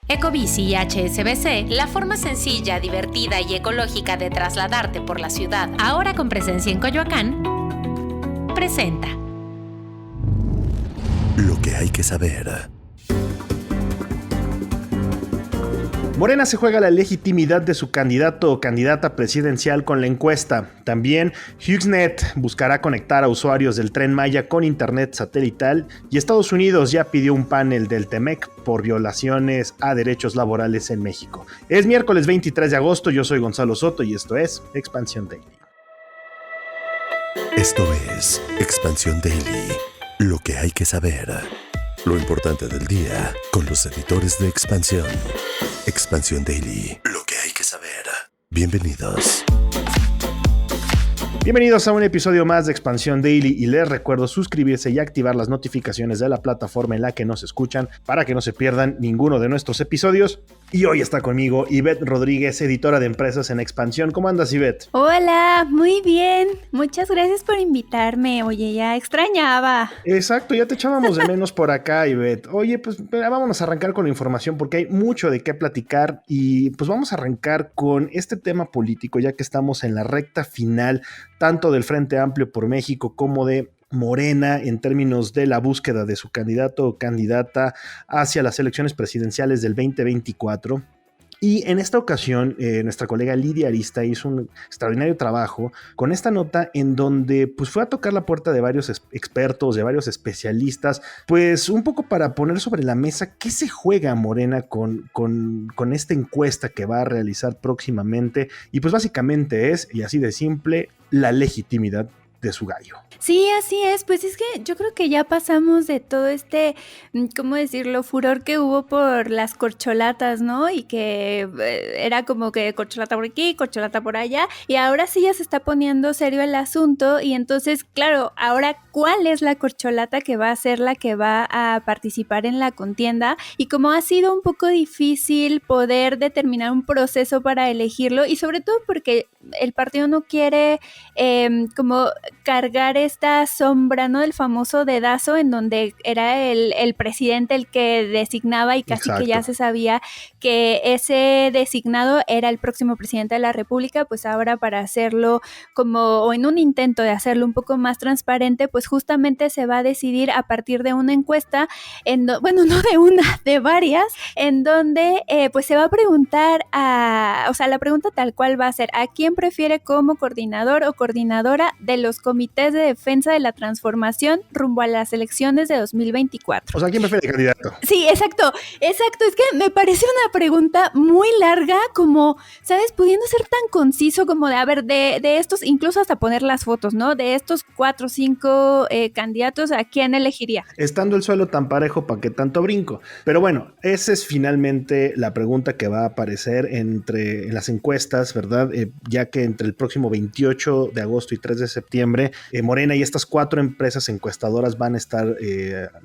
Ecobici y HSBC, la forma sencilla, divertida y ecológica de trasladarte por la ciudad, ahora con presencia en Coyoacán, presenta Lo que hay que saber. Morena se juega la legitimidad de su candidato o candidata presidencial con la encuesta. También HughesNet buscará conectar a usuarios del Tren Maya con internet satelital y Estados Unidos ya pidió un panel del TEMEC por violaciones a derechos laborales en México. Es miércoles 23 de agosto, yo soy Gonzalo Soto y esto es Expansión Daily. Esto es Expansión Daily. Lo que hay que saber. Lo importante del día con los editores de Expansión. Expansión Daily. Lo que hay que saber. Bienvenidos. Bienvenidos a un episodio más de Expansión Daily y les recuerdo suscribirse y activar las notificaciones de la plataforma en la que nos escuchan para que no se pierdan ninguno de nuestros episodios. Y hoy está conmigo Ivette Rodríguez, editora de empresas en Expansión. ¿Cómo andas, Ivette? Hola, muy bien. Muchas gracias por invitarme. Oye, ya extrañaba. Exacto, ya te echábamos de menos por acá, Ivette. Oye, pues vámonos a arrancar con la información porque hay mucho de qué platicar y pues vamos a arrancar con este tema político ya que estamos en la recta final tanto del Frente Amplio por México como de Morena en términos de la búsqueda de su candidato o candidata hacia las elecciones presidenciales del 2024. Y en esta ocasión, nuestra colega Lidia Arista hizo un extraordinario trabajo con esta nota en donde pues, fue a tocar la puerta de varios expertos, de varios especialistas, pues un poco para poner sobre la mesa qué se juega Morena con esta encuesta que va a realizar próximamente. Y pues básicamente es, y así de simple, la legitimidad de su gallo. Sí, así es, pues es que yo creo que ya pasamos de todo este, ¿cómo decirlo?, furor que hubo por las corcholatas, ¿no? Y que era como que corcholata por aquí, corcholata por allá, y ahora sí ya se está poniendo serio el asunto, y entonces, claro, ahora, ¿cuál es la corcholata que va a ser la que va a participar en la contienda? Y como ha sido un poco difícil poder determinar un proceso para elegirlo, y sobre todo porque el partido no quiere como cargar esta sombra, ¿no? El famoso dedazo en donde era el presidente el que designaba y casi Exacto. que ya se sabía que ese designado era el próximo presidente de la República, pues ahora para hacerlo como, o en un intento de hacerlo un poco más transparente, pues justamente se va a decidir a partir de una encuesta, bueno, no de una, de varias, en donde pues se va a preguntar o sea, la pregunta tal cual va a ser, ¿a quién prefiere como coordinador o coordinadora de los comités de defensa de la transformación rumbo a las elecciones de 2024? O sea, ¿quién prefiere candidato? Sí, exacto. Es que me parece una pregunta muy larga, como, ¿sabes? Pudiendo ser tan conciso como de, a ver, de estos, incluso hasta poner las fotos, ¿no? De estos 4 o 5 candidatos, ¿a quién elegiría? Estando el suelo tan parejo, ¿para qué tanto brinco? Pero bueno, esa es finalmente la pregunta que va a aparecer en las encuestas, ¿verdad? Ya que entre el próximo 28 de agosto y 3 de septiembre, Morena y estas 4 empresas encuestadoras van a estar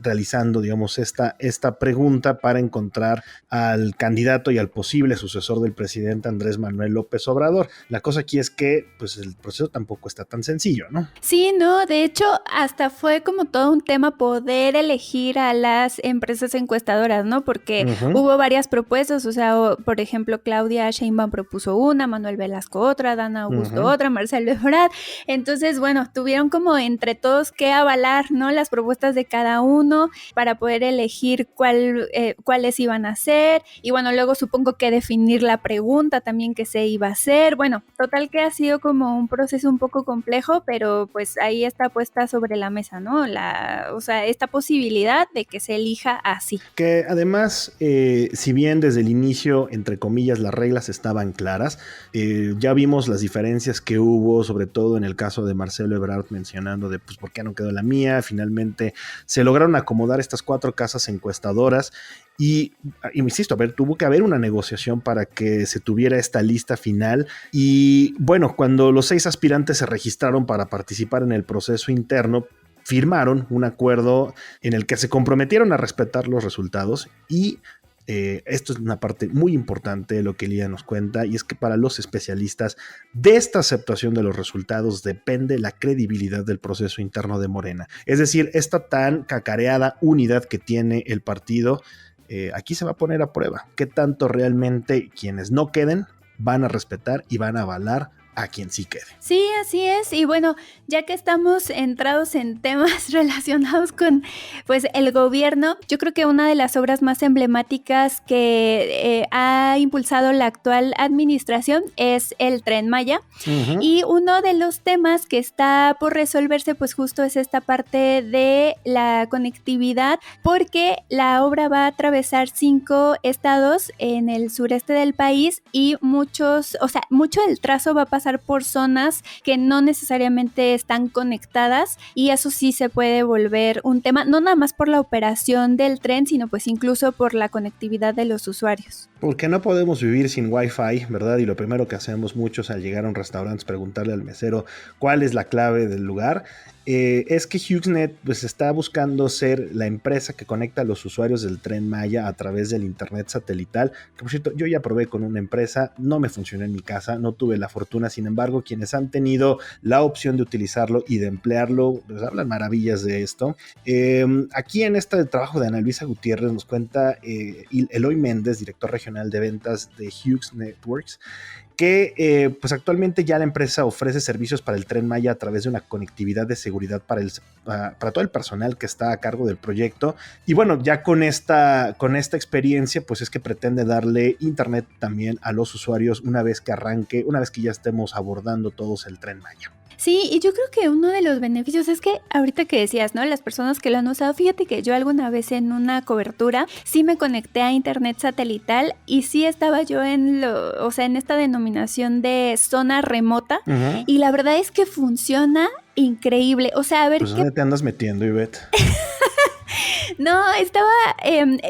realizando, digamos, esta pregunta para encontrar al candidato y al posible sucesor del presidente Andrés Manuel López Obrador. La cosa aquí es que, pues, el proceso tampoco está tan sencillo, ¿no? Sí, no, de hecho, hasta fue como todo un tema poder elegir a las empresas encuestadoras, ¿no? Porque hubo varias propuestas, o sea, por ejemplo, Claudia Sheinbaum propuso una, Manuel Velasco otra, Dana Augusto otra, Marcelo Ebrard. Entonces, bueno, tuvieron como entre todos que avalar, ¿no? Las propuestas de cada uno para poder elegir cuáles iban a ser. Y bueno, luego supongo que definir la pregunta también que se iba a hacer. Bueno, total que ha sido como un proceso un poco complejo, pero pues ahí está puesta sobre la mesa, ¿no? O sea, esta posibilidad de que se elija así. Que además, si bien desde el inicio, entre comillas, las reglas estaban claras, ya vimos las diferencias que hubo, sobre todo en el caso de Marcelo Ebrard mencionando de pues por qué no quedó la mía. Finalmente se lograron acomodar estas 4 casas encuestadoras y insisto, tuvo que haber una negociación para que se tuviera esta lista final. Y bueno, cuando los 6 aspirantes se registraron para participar en el proceso interno, firmaron un acuerdo en el que se comprometieron a respetar los resultados y esto es una parte muy importante de lo que Lía nos cuenta, y es que para los especialistas de esta aceptación de los resultados depende la credibilidad del proceso interno de Morena. Es decir, esta tan cacareada unidad que tiene el partido aquí se va a poner a prueba qué tanto realmente quienes no queden van a respetar y van a avalar a quien sí quede. Sí, así es. Y bueno, ya que estamos entrados en temas relacionados con pues el gobierno, yo creo que una de las obras más emblemáticas que ha impulsado la actual administración es el Tren Maya. Uh-huh. Y uno de los temas que está por resolverse pues justo es esta parte de la conectividad, porque la obra va a atravesar 5 estados en el sureste del país y mucho del trazo va a pasar por zonas que no necesariamente están conectadas, y eso sí se puede volver un tema, no nada más por la operación del tren, sino pues incluso por la conectividad de los usuarios. Porque no podemos vivir sin Wi-Fi, ¿verdad? Y lo primero que hacemos muchos al llegar a un restaurante es preguntarle al mesero cuál es la clave del lugar. Es que HughesNet pues está buscando ser la empresa que conecta a los usuarios del Tren Maya a través del internet satelital, que por cierto yo ya probé con una empresa, no me funcionó en mi casa, no tuve la fortuna. Sin embargo, quienes han tenido la opción de utilizarlo y de emplearlo, pues hablan maravillas de esto. Aquí en este trabajo de Ana Luisa Gutiérrez nos cuenta Eloy Méndez, director regional de ventas de Hughes Networks, que pues actualmente ya la empresa ofrece servicios para el Tren Maya a través de una conectividad de seguridad para todo el personal que está a cargo del proyecto. Y bueno, ya con esta experiencia, pues es que pretende darle internet también a los usuarios una vez que ya estemos abordando todos el Tren Maya. Sí, y yo creo que uno de los beneficios es que ahorita que decías, ¿no? Las personas que lo han usado, fíjate que yo alguna vez en una cobertura sí me conecté a internet satelital y sí estaba yo en esta denominación de zona remota, uh-huh. Y la verdad es que funciona increíble. O sea, a ver, pues ¿dónde te andas metiendo, Ivette? No, estaba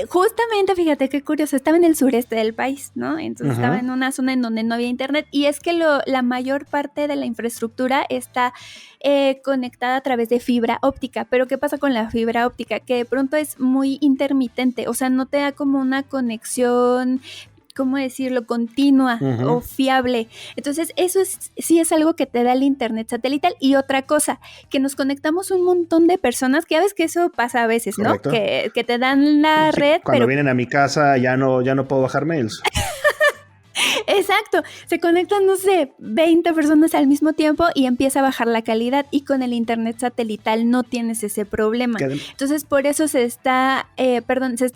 justamente, fíjate qué curioso, estaba en el sureste del país, ¿no? Entonces uh-huh. Estaba en una zona en donde no había internet, y es que la mayor parte de la infraestructura está conectada a través de fibra óptica. Pero ¿qué pasa con la fibra óptica? Que de pronto es muy intermitente, o sea, no te da como una conexión, ¿cómo decirlo?, continua, uh-huh. O fiable. Entonces eso sí es algo que te da el internet satelital. Y otra cosa, que nos conectamos un montón de personas, que ya ves que eso pasa a veces, ¿no? Que te dan la red. Cuando vienen a mi casa ya no puedo bajar mails. Exacto, se conectan, no sé, 20 personas al mismo tiempo y empieza a bajar la calidad, y con el internet satelital no tienes ese problema. Entonces por eso se está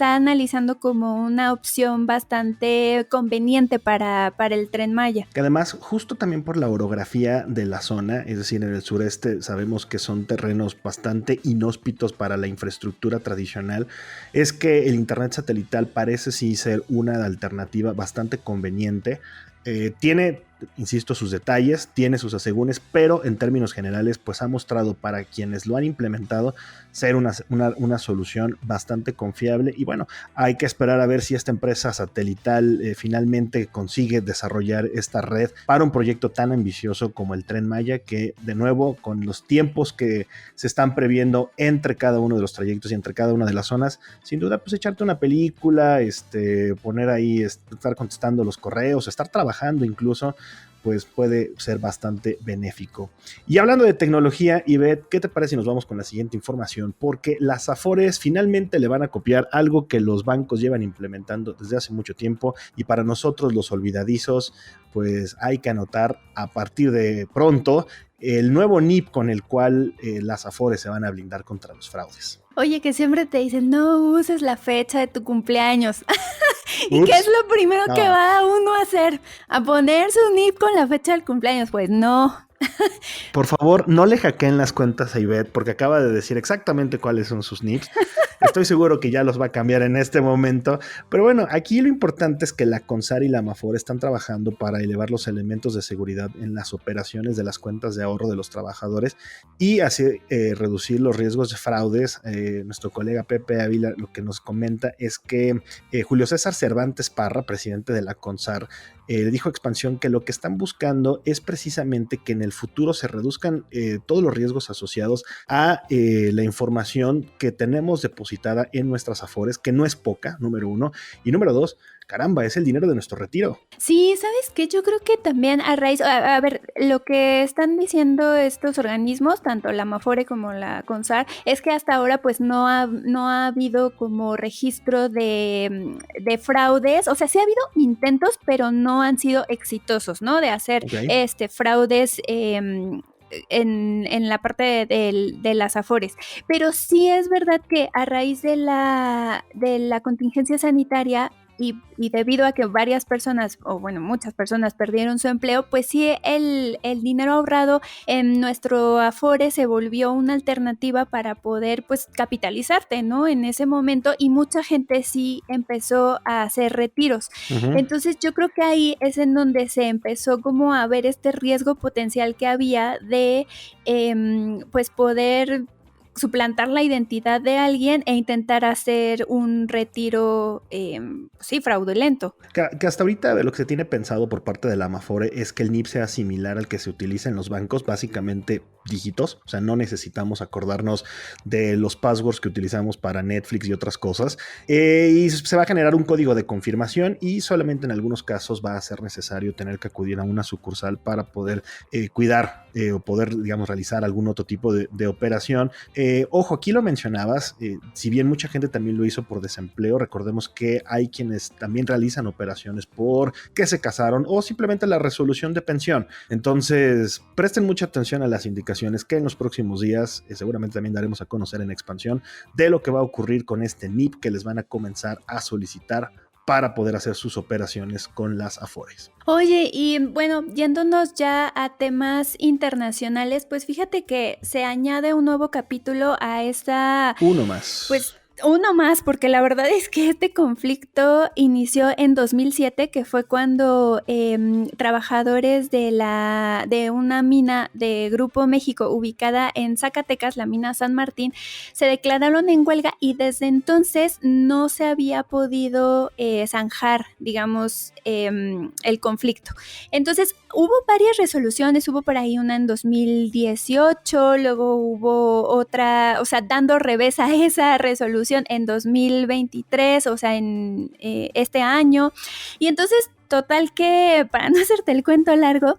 analizando como una opción bastante conveniente para el Tren Maya. Que además, justo también por la orografía de la zona, es decir, en el sureste sabemos que son terrenos bastante inhóspitos para la infraestructura tradicional, es que el internet satelital parece sí ser una alternativa bastante conveniente. Tiene, insisto, sus detalles, tiene sus asegúnes, pero en términos generales pues ha mostrado para quienes lo han implementado ser una solución bastante confiable. Y bueno, hay que esperar a ver si esta empresa satelital finalmente consigue desarrollar esta red para un proyecto tan ambicioso como el Tren Maya, que de nuevo, con los tiempos que se están previendo entre cada uno de los trayectos y entre cada una de las zonas, sin duda pues echarte una película, poner ahí, estar contestando los correos, estar trabajando incluso, pues puede ser bastante benéfico. Y hablando de tecnología, Ivette, ¿qué te parece si nos vamos con la siguiente información? Porque las Afores finalmente le van a copiar algo que los bancos llevan implementando desde hace mucho tiempo, y para nosotros los olvidadizos, pues hay que anotar a partir de pronto el nuevo NIP con el cual las Afores se van a blindar contra los fraudes. Oye, que siempre te dicen, no uses la fecha de tu cumpleaños. ¿Y qué es lo primero que va uno a hacer? ¿A poner su NIP con la fecha del cumpleaños? Pues no. Por favor, no le hackeen las cuentas a Ivette, porque acaba de decir exactamente cuáles son sus NIPs. Estoy seguro que ya los va a cambiar en este momento. Pero bueno, aquí lo importante es que la CONSAR y la AMAFOR están trabajando para elevar los elementos de seguridad en las operaciones de las cuentas de ahorro de los trabajadores y así reducir los riesgos de fraudes. Nuestro colega Pepe Ávila lo que nos comenta es que Julio César Cervantes Parra, presidente de la CONSAR, le dijo a Expansión que lo que están buscando es precisamente que en el futuro se reduzcan todos los riesgos asociados a la información que tenemos depositada en nuestras Afores, que no es poca, número uno, y número dos, caramba, es el dinero de nuestro retiro. Sí, ¿sabes qué? Yo creo que también a ver, lo que están diciendo estos organismos, tanto la Amafore como la CONSAR, es que hasta ahora pues no ha habido como registro de fraudes, o sea, sí ha habido intentos, pero no han sido exitosos, ¿no? De hacer fraudes en la parte de las Afores. Pero sí es verdad que a raíz de la contingencia sanitaria y debido a que varias personas, o bueno, muchas personas perdieron su empleo, pues sí, el dinero ahorrado en nuestro Afore se volvió una alternativa para poder pues capitalizarte, ¿no? En ese momento, y mucha gente sí empezó a hacer retiros. Uh-huh. Entonces yo creo que ahí es en donde se empezó como a ver este riesgo potencial que había de pues poder suplantar la identidad de alguien e intentar hacer un retiro, fraudulento. Que hasta ahorita lo que se tiene pensado por parte de la Amafore es que el NIP sea similar al que se utiliza en los bancos, básicamente dígitos, o sea, no necesitamos acordarnos de los passwords que utilizamos para Netflix y otras cosas, y se va a generar un código de confirmación y solamente en algunos casos va a ser necesario tener que acudir a una sucursal para poder cuidar o poder, digamos, realizar algún otro tipo de operación. Ojo, aquí lo mencionabas, si bien mucha gente también lo hizo por desempleo, recordemos que hay quienes también realizan operaciones por que se casaron o simplemente la resolución de pensión. Entonces, presten mucha atención a las indicaciones que en los próximos días seguramente también daremos a conocer en Expansión de lo que va a ocurrir con este NIP que les van a comenzar a solicitar para poder hacer sus operaciones con las Afores. Oye, y bueno, yéndonos ya a temas internacionales, pues fíjate que se añade un nuevo capítulo a esta... Uno más. Pues... Uno más, porque la verdad es que este conflicto inició en 2007, que fue cuando trabajadores de una mina de Grupo México ubicada en Zacatecas, la mina San Martín, se declararon en huelga y desde entonces no se había podido zanjar, digamos, el conflicto. Entonces hubo varias resoluciones, hubo por ahí una en 2018, luego hubo otra, o sea, dando revés a esa resolución en 2023, o sea, en este año. Y entonces, total que, para no hacerte el cuento largo,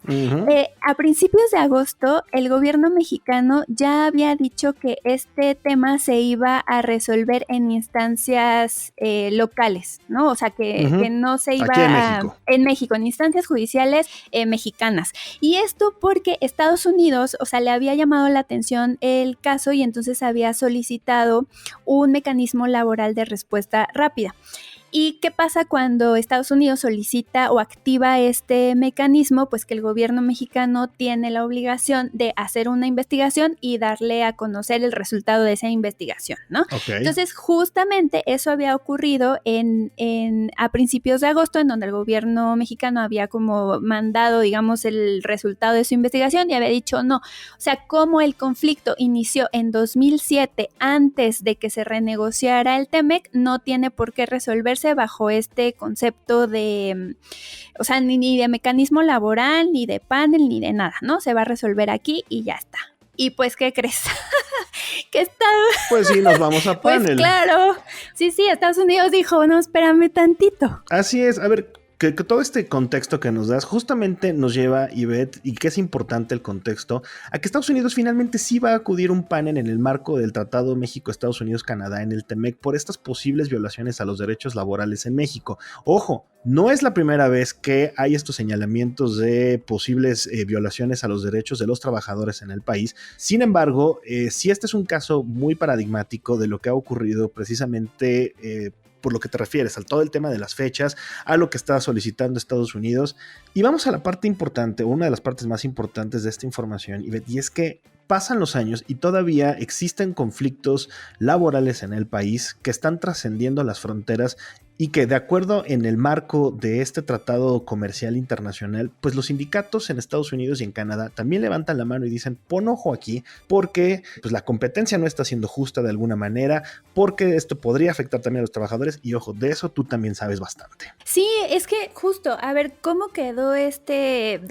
a principios de agosto, el gobierno mexicano ya había dicho que este tema se iba a resolver en instancias locales, ¿no? O sea, que no se iba en México, en instancias judiciales mexicanas. Y esto porque Estados Unidos, o sea, le había llamado la atención el caso y entonces había solicitado un mecanismo laboral de respuesta rápida. ¿Y qué pasa cuando Estados Unidos solicita o activa este mecanismo? Pues que el gobierno mexicano tiene la obligación de hacer una investigación y darle a conocer el resultado de esa investigación, ¿no? Okay. Entonces, justamente eso había ocurrido a principios de agosto, en donde el gobierno mexicano había como mandado, digamos, el resultado de su investigación y había dicho no. O sea, como el conflicto inició en 2007, antes de que se renegociara el TEMEC, no tiene por qué resolverse bajo este concepto de, o sea, ni de mecanismo laboral, ni de panel, ni de nada, ¿no? Se va a resolver aquí y ya está. Y pues, ¿qué crees? Que está... Pues sí, nos vamos a panel. Pues claro, sí, Estados Unidos dijo, no, espérame tantito. Así es, a ver... Que todo este contexto que nos das justamente nos lleva, Ivette, y que es importante el contexto, a que Estados Unidos finalmente sí va a acudir un panel en el marco del Tratado México-Estados Unidos-Canadá en el TEMEC por estas posibles violaciones a los derechos laborales en México. Ojo, no es la primera vez que hay estos señalamientos de posibles violaciones a los derechos de los trabajadores en el país. Sin embargo, sí este es un caso muy paradigmático de lo que ha ocurrido precisamente por lo que te refieres, a todo el tema de las fechas, a lo que está solicitando Estados Unidos. Y vamos a la parte importante, una de las partes más importantes de esta información, y es que pasan los años y todavía existen conflictos laborales en el país que están trascendiendo las fronteras y que de acuerdo en el marco de este tratado comercial internacional, pues los sindicatos en Estados Unidos y en Canadá también levantan la mano y dicen, pon ojo aquí, porque pues la competencia no está siendo justa de alguna manera, porque esto podría afectar también a los trabajadores y ojo, de eso tú también sabes bastante. Sí, es que justo, a ver, ¿cómo quedó este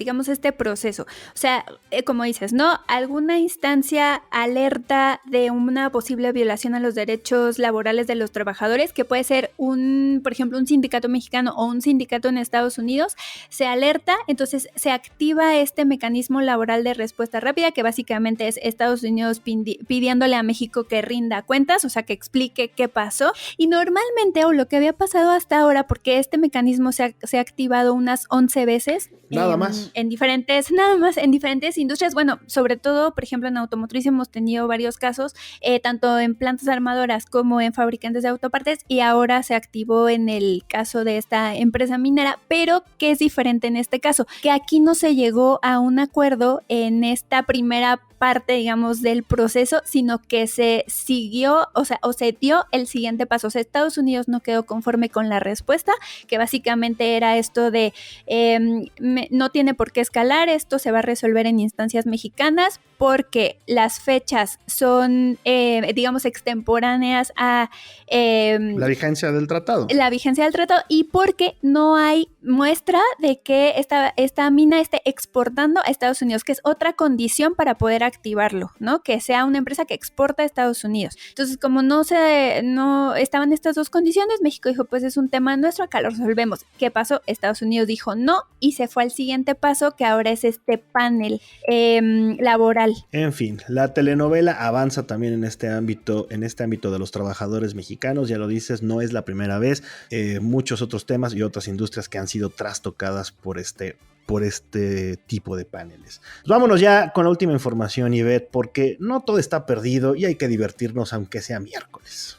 proceso? O sea, como dices, ¿no? Alguna instancia alerta de una posible violación a los derechos laborales de los trabajadores, que puede ser un por ejemplo, un sindicato mexicano o un sindicato en Estados Unidos, se alerta, entonces se activa este mecanismo laboral de respuesta rápida, que básicamente es Estados Unidos pidiéndole a México que rinda cuentas, o sea, que explique qué pasó. Y normalmente, o lo que había pasado hasta ahora, porque este mecanismo se ha activado unas 11 veces. Nada más en diferentes industrias. Bueno, sobre todo, por ejemplo, en automotriz hemos tenido varios casos, tanto en plantas armadoras como en fabricantes de autopartes, y ahora se activó en el caso de esta empresa minera. Pero, ¿qué es diferente en este caso? Que aquí no se llegó a un acuerdo en esta primera parte, digamos, del proceso, sino que se siguió, o se dio el siguiente paso. O sea, Estados Unidos no quedó conforme con la respuesta, que básicamente era esto de no tiene por qué escalar, esto se va a resolver en instancias mexicanas, porque las fechas son, digamos, extemporáneas a la vigencia del tratado. Y porque no hay muestra de que esta mina esté exportando a Estados Unidos, que es otra condición para poder activarlo, ¿no? Que sea una empresa que exporta a Estados Unidos. Entonces, como no estaban estas dos condiciones, México dijo, pues es un tema nuestro, acá lo resolvemos. ¿Qué pasó? Estados Unidos dijo no y se fue al siguiente paso, que ahora es este panel laboral. En fin, la telenovela avanza también en este ámbito de los trabajadores mexicanos. Ya lo dices, no es la primera vez. Muchos otros temas y otras industrias que han sido trastocadas por este tipo de paneles. Pues vámonos ya con la última información, Ivette, porque no todo está perdido y hay que divertirnos aunque sea miércoles.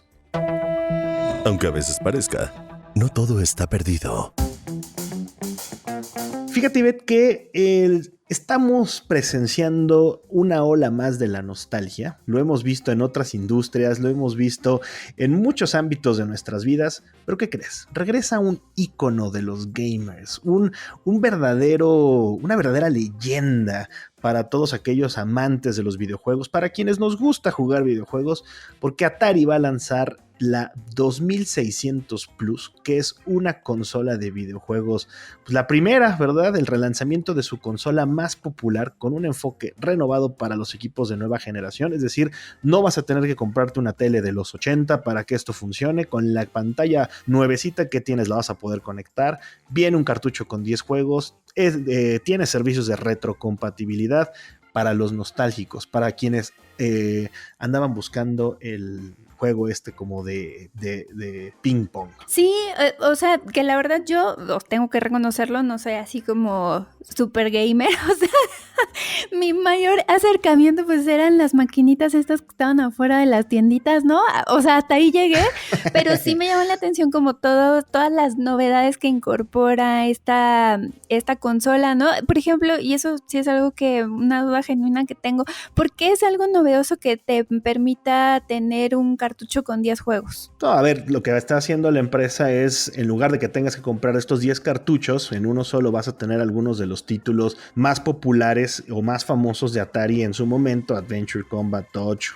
Aunque a veces parezca, no todo está perdido. Fíjate, Ivette, que estamos presenciando una ola más de la nostalgia. Lo hemos visto en otras industrias, lo hemos visto en muchos ámbitos de nuestras vidas. ¿Pero qué crees? Regresa un ícono de los gamers, una verdadera leyenda para todos aquellos amantes de los videojuegos, para quienes nos gusta jugar videojuegos, porque Atari va a lanzar la 2600 Plus, que es una consola de videojuegos, pues la primera, ¿verdad? El relanzamiento de su consola más popular, con un enfoque renovado para los equipos de nueva generación. Es decir, no vas a tener que comprarte una tele de los 80 para que esto funcione. Con la pantalla nuevecita que tienes la vas a poder conectar. Viene un cartucho con 10 juegos. Tiene servicios de retrocompatibilidad para los nostálgicos, para quienes andaban buscando el juego como de ping pong. Sí, o sea, que la verdad yo tengo que reconocerlo, no soy así como super gamer, o sea, mi mayor acercamiento pues eran las maquinitas estas que estaban afuera de las tienditas, ¿no? O sea, hasta ahí llegué, pero sí me llamó la atención como todas las novedades que incorpora esta consola, ¿no? Por ejemplo, y eso sí es algo una duda genuina que tengo, ¿por qué es algo novedoso que te permita tener un cartucho con 10 juegos? No, a ver, lo que está haciendo la empresa es, en lugar de que tengas que comprar estos 10 cartuchos, en uno solo vas a tener algunos de los títulos más populares o más famosos de Atari en su momento: Adventure, Combat, Dodge,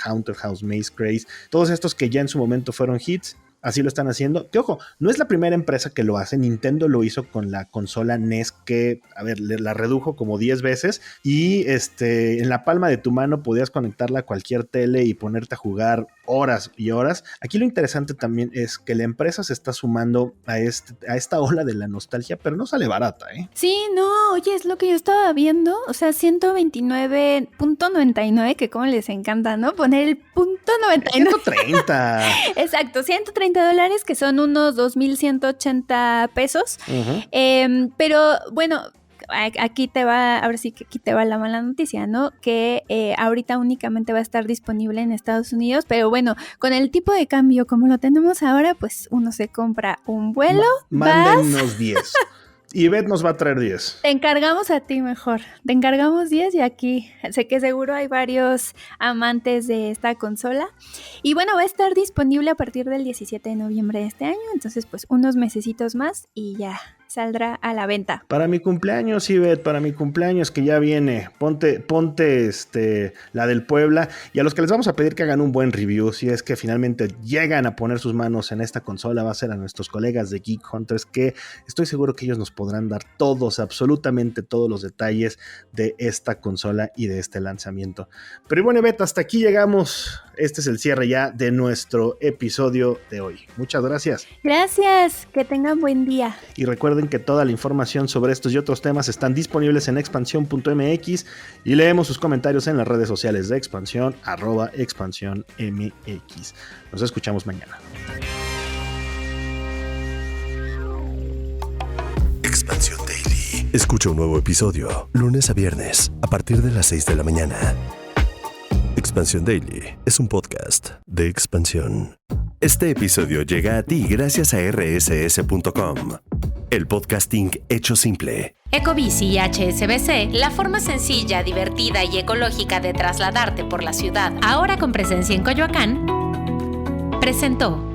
Haunted House, Maze Craze, todos estos que ya en su momento fueron hits. Así lo están haciendo. Que ojo, no es la primera empresa que lo hace. Nintendo lo hizo con la consola NES, que, a ver, la redujo como 10 veces. Y en la palma de tu mano podías conectarla a cualquier tele y ponerte a jugar horas y horas. Aquí lo interesante también es que la empresa se está sumando a esta ola de la nostalgia, pero no sale barata, ¿eh? Sí, no, oye, es lo que yo estaba viendo. O sea, 129.99, que como les encanta, ¿no? Poner el punto 99. 130. Exacto, $130, que son unos 2,180 pesos. Uh-huh. Pero bueno, ahora sí que aquí te va la mala noticia, ¿no? Que ahorita únicamente va a estar disponible en Estados Unidos, pero bueno, con el tipo de cambio como lo tenemos ahora, pues uno se compra un vuelo, mándennos 10. Y Ivette nos va a traer 10. Te encargamos a ti mejor. Te encargamos 10 y aquí sé que seguro hay varios amantes de esta consola. Y bueno, va a estar disponible a partir del 17 de noviembre de este año. Entonces, pues unos mesecitos más y ya saldrá a la venta. Para mi cumpleaños, Ivette, para mi cumpleaños que ya viene, ponte la del Puebla, y a los que les vamos a pedir que hagan un buen review, si es que finalmente llegan a poner sus manos en esta consola, va a ser a nuestros colegas de Geek Hunters, que estoy seguro que ellos nos podrán dar absolutamente todos los detalles de esta consola y de este lanzamiento. Pero bueno, Ivette, hasta aquí llegamos este es el cierre ya de nuestro episodio de hoy. Muchas gracias. Gracias, que tengan buen día. Y recuerden que toda la información sobre estos y otros temas están disponibles en expansión.mx y leemos sus comentarios en las redes sociales de Expansión, @expansiónmx. Nos escuchamos mañana. Expansión Daily. Escucha un nuevo episodio lunes a viernes a partir de las 6 de la mañana. Expansión Daily es un podcast de Expansión. Este episodio llega a ti gracias a rss.com, el podcasting hecho simple. Ecobici y HSBC, la forma sencilla, divertida y ecológica de trasladarte por la ciudad, ahora con presencia en Coyoacán, presentó